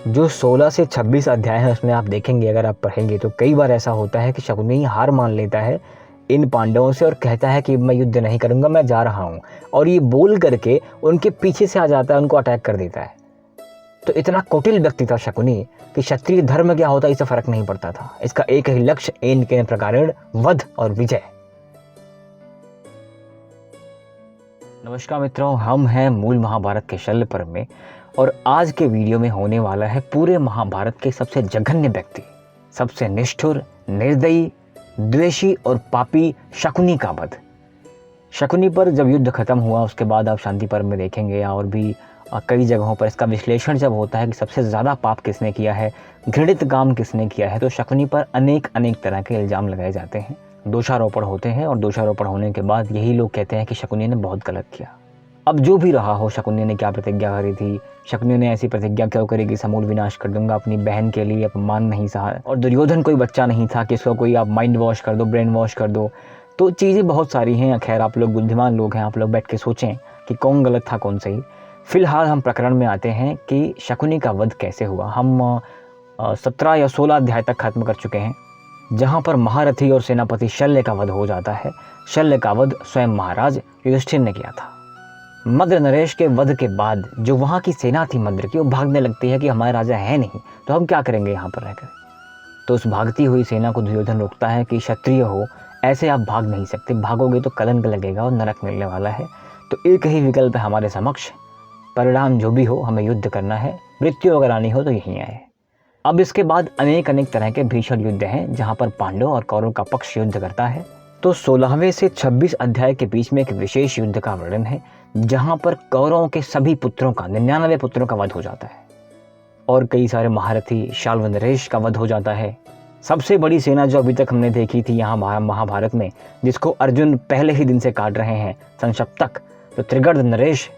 जो 16 से 26 अध्याय हैं उसमें आप देखेंगे, अगर आप पढ़ेंगे तो कई बार ऐसा होता है कि शकुनी हार मान लेता है इन पांडवों से और कहता है कि मैं युद्ध नहीं करूंगा, मैं जा रहा हूं, और ये बोल करके उनके पीछे से आ जाता है, उनको अटैक कर देता है। तो इतना कुटिल व्यक्ति था शकुनी कि क्षत्रिय धर्म क्या होता है इससे फर्क नहीं पड़ता था। इसका एक ही लक्ष्य, एन के प्रकारेण वध और विजय। नमस्कार मित्रों, हम हैं मूल महाभारत के शल्य पर्व में और आज के वीडियो में होने वाला है पूरे महाभारत के सबसे जघन्य व्यक्ति, सबसे निष्ठुर, निर्दयी, द्वेषी और पापी शकुनी का वध। शकुनी पर जब युद्ध खत्म हुआ उसके बाद आप शांति पर्व में देखेंगे और भी कई जगहों पर इसका विश्लेषण जब होता है कि सबसे ज़्यादा पाप किसने किया है, घृणित काम किसने किया है, तो शकुनी पर अनेक तरह के इल्ज़ाम लगाए जाते हैं, दोषारोपण होते हैं और दोषारोपण होने के बाद यही लोग कहते हैं कि शकुनी ने बहुत गलत किया। अब जो भी रहा हो, शकुनी ने क्या प्रतिज्ञा करी थी, शकुनी ने ऐसी प्रतिज्ञा क्यों करी कि समूल विनाश कर दूंगा, अपनी बहन के लिए अपमान नहीं सहा, और दुर्योधन कोई बच्चा नहीं था कि इसको कोई आप माइंड वॉश कर दो, ब्रेन वॉश कर दो। तो चीज़ें बहुत सारी हैं। खैर, आप लोग बुद्धिमान लोग हैं, आप लोग बैठ के सोचें कि कौन गलत था कौन सही। फिलहाल हम प्रकरण में आते हैं कि शकुनी का वध कैसे हुआ। हम 17 या 16 अध्याय तक खत्म कर चुके हैं, जहाँ पर महारथी और सेनापति शल्य का वध हो जाता है। शल्य का वध स्वयं महाराज युधिष्ठिर ने किया था। मद्र नरेश के वध के बाद जो वहाँ की सेना थी मद्र की, वो भागने लगती है कि हमारे राजा है नहीं तो हम क्या करेंगे यहाँ पर रहकर। तो उस भागती हुई सेना को दुर्योधन रोकता है कि क्षत्रिय हो, ऐसे आप भाग नहीं सकते, भागोगे तो कलंक लगेगा और नरक मिलने वाला है। तो एक ही विकल्प है हमारे समक्ष, परिणाम जो भी हो हमें युद्ध करना है, मृत्यु अगर आनी हो तो यहीं आए। अब इसके बाद अनेक तरह के भीषण युद्ध हैं जहाँ पर पांडव और कौरव का पक्ष युद्ध करता है। तो 16वें से 26 अध्याय के बीच में एक विशेष युद्ध का वर्णन है जहाँ पर कौरवों के सभी पुत्रों का, 99 पुत्रों का वध हो जाता है और कई सारे महारथी शाल्व नरेश का वध हो जाता है। सबसे बड़ी सेना जो अभी तक हमने देखी थी यहाँ महाभारत में, जिसको अर्जुन पहले ही दिन से काट रहे हैं, संशप्तक, तो त्रिगर्द नरेश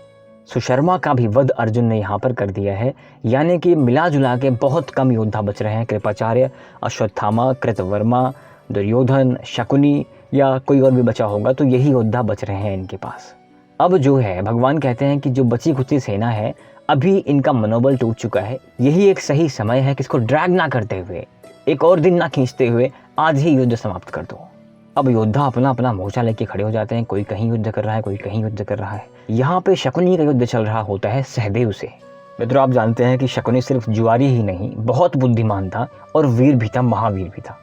सुशर्मा का भी वध अर्जुन ने यहाँ पर कर दिया है। यानी कि मिला जुला के बहुत कम योद्धा बच रहे हैं। कृपाचार्य, अश्वत्थामा, कृतवर्मा, दुर्योधन, शकुनी या कोई और भी बचा होगा तो यही योद्धा बच रहे हैं इनके पास। अब जो है, भगवान कहते हैं कि जो बची खुची सेना है, अभी इनका मनोबल टूट चुका है, यही एक सही समय है कि इसको ड्रैग ना करते हुए, एक और दिन ना खींचते हुए आज ही युद्ध समाप्त कर दो। अब योद्धा अपना अपना मोर्चा लेके खड़े हो जाते हैं, कोई कहीं युद्ध कर रहा है, कोई कहीं युद्ध कर रहा है। यहाँ पे शकुनी का युद्ध चल रहा होता है सहदेव से। मित्रों, आप जानते हैं कि शकुनी सिर्फ जुआरी ही नहीं, बहुत बुद्धिमान था और वीर भी था, महावीर भी था।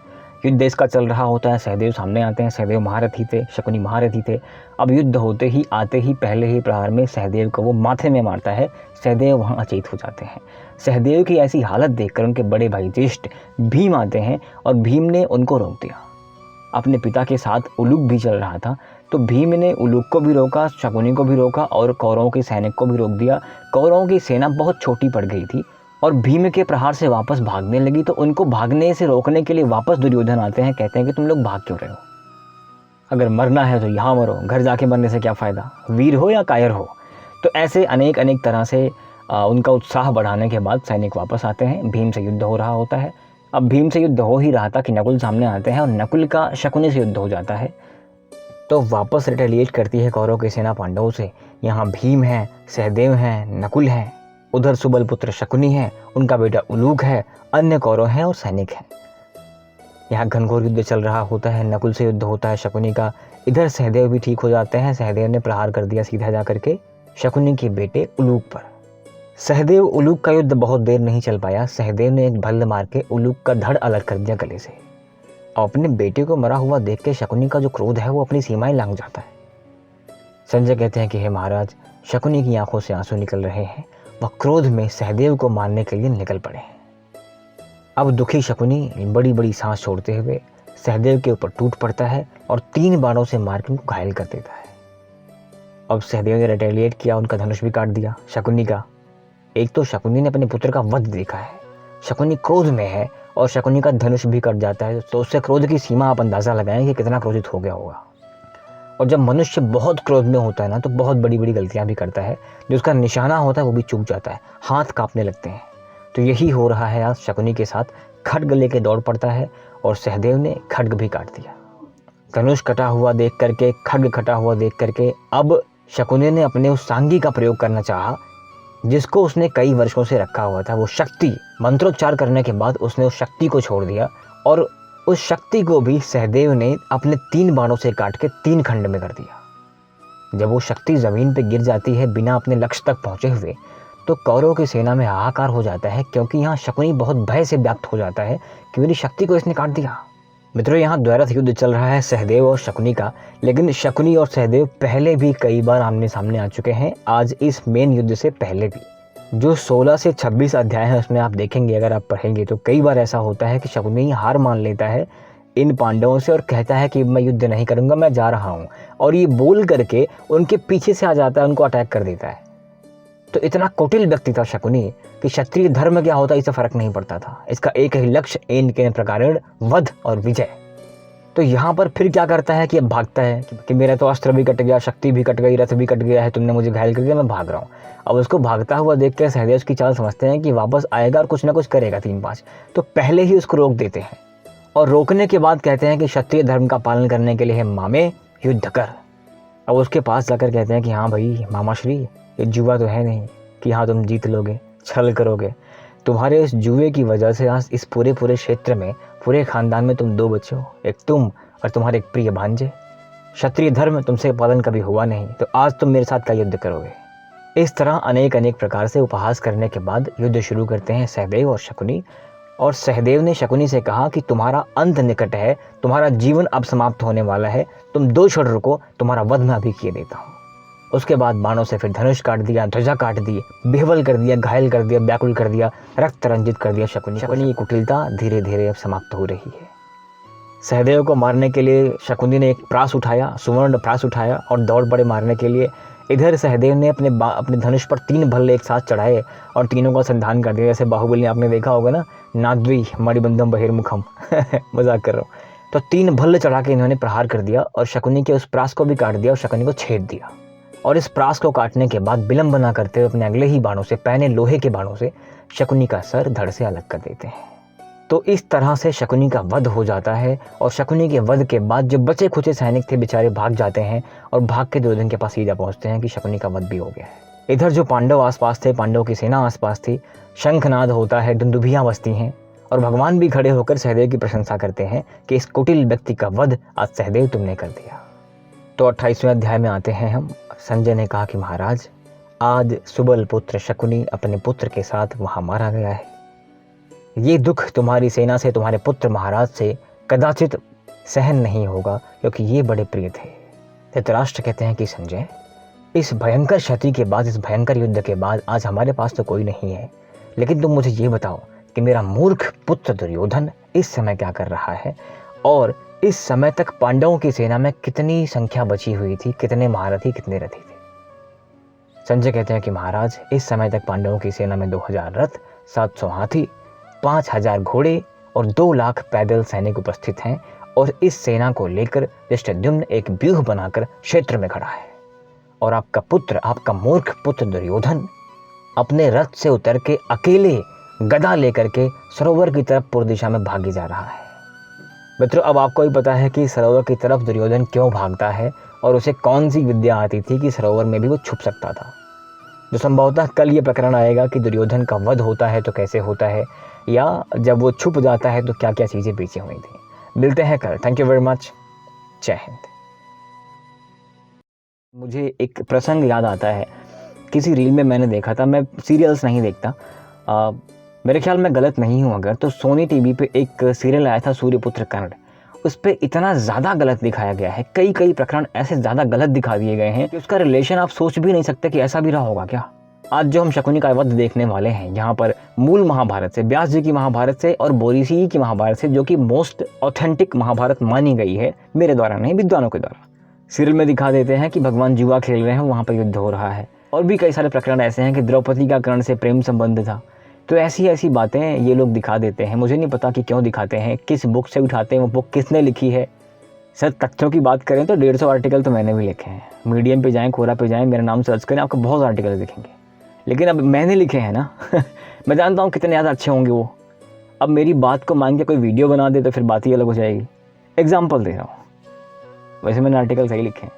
युद्ध इसका चल रहा होता है, सहदेव सामने आते हैं, सहदेव महारथी थे, शकुनी महारथी थे। अब युद्ध होते ही, आते ही पहले ही प्रहार में सहदेव को वो माथे में मारता है, सहदेव वहाँ अचेत हो जाते हैं। सहदेव की ऐसी हालत देखकर उनके बड़े भाई ज्येष्ठ भीम आते हैं और भीम ने उनको रोक दिया। अपने पिता के साथ उलूक भी चल रहा था, तो भीम ने उलूक को भी रोका, शकुनी को भी रोका और कौरवों के सैनिक को भी रोक दिया। कौरवों की सेना बहुत छोटी पड़ गई थी और भीम के प्रहार से वापस भागने लगी, तो उनको भागने से रोकने के लिए वापस दुर्योधन आते हैं, कहते हैं कि तुम लोग भाग क्यों रहे हो, अगर मरना है तो यहाँ मरो, घर जाके मरने से क्या फ़ायदा, वीर हो या कायर हो। तो ऐसे अनेक तरह से उनका उत्साह बढ़ाने के बाद सैनिक वापस आते हैं। भीम से युद्ध हो रहा होता है। अब भीम से युद्ध हो ही रहा था कि नकुल सामने आते हैं और नकुल का शकुनी से युद्ध हो जाता है। तो वापस रिटेलिएट करती है कौरव की सेना पांडवों से। यहाँ भीम है, सहदेव हैं, नकुल हैं, उधर सुबल पुत्र शकुनी है, उनका बेटा उलूक है, अन्य कौरव हैं और सैनिक हैं। यहाँ घनघोर युद्ध चल रहा होता है, नकुल से युद्ध होता है शकुनी का। इधर सहदेव भी ठीक हो जाते हैं। सहदेव ने प्रहार कर दिया सीधा जा करके शकुनी के बेटे उलूक पर। सहदेव उलूक का युद्ध बहुत देर नहीं चल पाया। सहदेव ने एक भल्ल मार के उलूक का धड़ अलग कर दिया गले से। अपने बेटे को मरा हुआ देख के शकुनी का जो क्रोध है वो अपनी सीमाएं लांघ जाता है। संजय कहते हैं कि हे महाराज, शकुनी की आंखों से आंसू निकल रहे हैं, वह क्रोध में सहदेव को मारने के लिए निकल पड़े हैं। अब दुखी शकुनी बड़ी बड़ी सांस छोड़ते हुए सहदेव के ऊपर टूट पड़ता है और 3 बाणों से मार के उनको घायल कर देता है। अब सहदेव ने रिटेलिएट किया, उनका धनुष भी काट दिया शकुनी का। एक तो शकुनी ने अपने पुत्र का वध देखा है, शकुनी क्रोध में है और शकुनी का धनुष भी कट जाता है, तो उससे क्रोध की सीमा आप अंदाज़ा लगाएं कि कितना क्रोधित हो गया होगा। और जब मनुष्य बहुत क्रोध में होता है ना, तो बहुत बड़ी बड़ी गलतियां भी करता है, जो उसका निशाना होता है वो भी चूक जाता है, हाथ कांपने लगते हैं। तो यही हो रहा है आज शकुनी के साथ। खड्ग लेके दौड़ पड़ता है और सहदेव ने खड्ग भी काट दिया। धनुष कटा हुआ देख करके, खड्ग कटा हुआ देख करके अब शकुनी ने अपने उस सांगी का प्रयोग करना चाहा जिसको उसने कई वर्षों से रखा हुआ था, वो शक्ति, मंत्रोच्चार करने के बाद उसने उस शक्ति को छोड़ दिया और उस शक्ति को भी सहदेव ने अपने 3 बाणों से काट के 3 खंड में कर दिया। जब वो शक्ति जमीन पे गिर जाती है बिना अपने लक्ष्य तक पहुंचे हुए, तो कौरवों की सेना में हाहाकार हो जाता है, क्योंकि यहाँ शकुनी बहुत भय से व्याप्त हो जाता है कि मेरी शक्ति को इसने काट दिया। मित्रों, यहाँ द्वैरथ युद्ध चल रहा है सहदेव और शकुनी का, लेकिन शकुनी और सहदेव पहले भी कई बार आमने सामने आ चुके हैं, आज इस मेन युद्ध से पहले भी। जो 16 से 26 अध्याय हैं उसमें आप देखेंगे, अगर आप पढ़ेंगे तो कई बार ऐसा होता है कि शकुनी हार मान लेता है इन पांडवों से और कहता है कि मैं युद्ध नहीं करूंगा, मैं जा रहा हूँ, और ये बोल करके उनके पीछे से आ जाता है, उनको अटैक कर देता है। तो इतना कुटिल व्यक्ति था शकुनी कि क्षत्रिय धर्म क्या होता है इससे फर्क नहीं पड़ता था, इसका एक ही लक्ष्य एन के प्रकारेण वध और विजय। तो यहाँ पर फिर क्या करता है कि अब भागता है कि मेरा तो अस्त्र भी कट गया, शक्ति भी कट गई, रथ भी कट गया है, तुमने मुझे घायल कर दिया, मैं भाग रहा हूँ। अब उसको भागता हुआ देख के सहदेव की चाल समझते हैं कि वापस आएगा और कुछ ना कुछ करेगा 3-5, तो पहले ही उसको रोक देते हैं और रोकने के बाद कहते हैं कि क्षत्रिय धर्म का पालन करने के लिए है मामे युद्ध कर। अब उसके पास जाकर कहते हैं कि हाँ भाई मामा श्री, ये जुआ तो है नहीं कि हाँ तुम जीत लोगे, छल करोगे। तुम्हारे इस जुए की वजह से आज इस पूरे क्षेत्र में, पूरे खानदान में तुम 2 बच्चे हो, एक तुम और तुम्हारे एक प्रिय भांजे। क्षत्रिय धर्म तुमसे पालन कभी हुआ नहीं, तो आज तुम मेरे साथ क्या युद्ध करोगे। इस तरह अनेक प्रकार से उपहास करने के बाद युद्ध शुरू करते हैं सहदेव और शकुनी। और सहदेव ने शकुनी से कहा कि तुम्हारा अंत निकट है, तुम्हारा जीवन अब समाप्त होने वाला है, तुम 2 क्षण रुको, तुम्हारा वध मैं अभी किए देता हूँ। उसके बाद बाणों से फिर धनुष काट दिया, ध्वजा काट दी, बेहवल कर दिया, घायल कर दिया, व्याकुल कर दिया, रक्त रंजित कर दिया शकुनी की कुटिलता धीरे धीरे अब समाप्त हो रही है। सहदेव को मारने के लिए शकुनी ने एक प्रास उठाया, सुवर्ण प्रास उठाया और दौड़ पड़े मारने के लिए। इधर सहदेव ने अपने धनुष पर 3 भल्ले एक साथ चढ़ाए और तीनों का संधान कर दिया। जैसे बाहुबली आपने देखा होगा ना, नाद्वी मणिबंधम बहिर्मुखम मजाक कर रहा हूँ। तो 3 भल्ले चढ़ा के इन्होंने प्रहार कर दिया और शकुनी के उस प्रास को भी काट दिया और शकुनी को छेद दिया। और इस प्रास को काटने के बाद विलंब न करते हुए अपने अगले ही बाणों से, पहने लोहे के बाणों से, शकुनी का सर धड़ से अलग कर देते हैं। तो इस तरह से शकुनी का वध हो जाता है और शकुनी के वध के बाद जो बचे खुचे सैनिक थे बेचारे भाग जाते हैं और भाग के दुर्योधन के पास सीधा पहुंचते हैं कि शकुनी का वध भी हो गया है। इधर जो पांडव आसपास थे, पांडवों की सेना आसपास थी, शंखनाद होता है, दुंदुभियां बजती हैं और भगवान भी खड़े होकर सहदेव की प्रशंसा करते हैं कि इस कुटिल व्यक्ति का वध आज सहदेव तुमने कर दिया। तो 28वें अध्याय में आते हैं हम। संजय ने कहा कि महाराज, आज सुबल पुत्र शकुनी अपने पुत्र के साथ वहां मारा गया है। ये दुख तुम्हारी सेना से, तुम्हारे पुत्र महाराज से कदाचित सहन नहीं होगा, क्योंकि ये बड़े प्रिय थे। धृतराष्ट्र कहते हैं कि संजय, इस भयंकर क्षति के बाद, इस भयंकर युद्ध के बाद आज हमारे पास तो कोई नहीं है, लेकिन तुम मुझे ये बताओ कि मेरा मूर्ख पुत्र दुर्योधन इस समय क्या कर रहा है और इस समय तक पांडवों की सेना में कितनी संख्या बची हुई थी, कितने महारथी, कितने रथी थे। संजय कहते हैं कि महाराज, इस समय तक पांडवों की सेना में 2000 रथ, 700 हाथी, 5000 घोड़े और 2 लाख पैदल सैनिक उपस्थित हैं और इस सेना को लेकर धृष्टद्युम्न एक व्यूह बनाकर क्षेत्र में खड़ा है और आपका पुत्र, आपका मूर्ख पुत्र दुर्योधन अपने रथ से उतर के अकेले गदा लेकर के सरोवर की तरफ पूर्व दिशा में भागे जा रहा है। मित्रों, अब आपको ही पता है कि सरोवर की तरफ दुर्योधन क्यों भागता है और उसे कौन सी विद्या आती थी कि सरोवर में भी वो छुप सकता था। जो संभवतः कल ये प्रकरण आएगा कि दुर्योधन का वध होता है तो कैसे होता है, या जब वो छुप जाता है तो क्या क्या चीज़ें पीछे हुई थी। मिलते हैं कल। Thank you very much. जय हिंद। मुझे एक प्रसंग याद आता है, किसी रील में मैंने देखा था। मैं सीरियल्स नहीं देखता, मेरे ख्याल में गलत नहीं हूँ अगर, तो सोनी टीवी पे एक सीरियल आया था सूर्यपुत्र कर्ण। उस पर इतना ज़्यादा गलत दिखाया गया है, कई प्रकरण ऐसे ज़्यादा गलत दिखा दिए गए हैं कि उसका रिलेशन आप सोच भी नहीं सकते कि ऐसा भी रहा होगा क्या। आज जो हम शकुनी का वध देखने वाले हैं, यहाँ पर मूल महाभारत से, व्यास जी की महाभारत से और बोरीसी की महाभारत से, जो कि मोस्ट ऑथेंटिक महाभारत मानी गई है, मेरे द्वारा नहीं, विद्वानों के द्वारा, सीरियल में दिखा देते हैं कि भगवान जुआ खेल रहे हैं, वहाँ पर युद्ध हो रहा है। और भी कई सारे प्रकरण ऐसे हैं कि द्रौपदी का कर्ण से प्रेम संबंध था। तो ऐसी बातें ये लोग दिखा देते हैं। मुझे नहीं पता कि क्यों दिखाते हैं, किस बुक से उठाते हैं, वो बुक किसने लिखी है। सर, तथ्यों की बात करें तो 150 आर्टिकल तो मैंने भी लिखे हैं। मीडियम पे जाएं, कोरा पे जाएं, मेरा नाम सर्च करें, आपको बहुत आर्टिकल दिखेंगे। लेकिन अब मैंने लिखे हैं ना मैं जानता हूँ कितने ज़्यादा अच्छे होंगे वो। अब मेरी बात को मान के कोई वीडियो बना दे तो फिर बात ही अलग हो जाएगी। एग्जाम्पल दे रहा हूँ, वैसे मैंने आर्टिकल सही लिखे हैं।